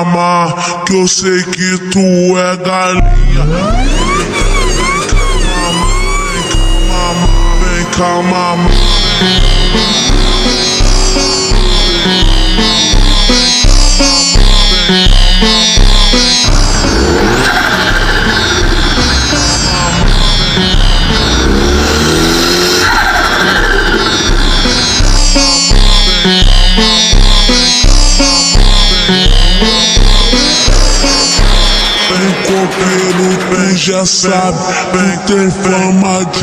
mamar, que eu sei que tu é galinha. Vem cá mamar. Vem copeiro, tu já sabe, tu tem fama de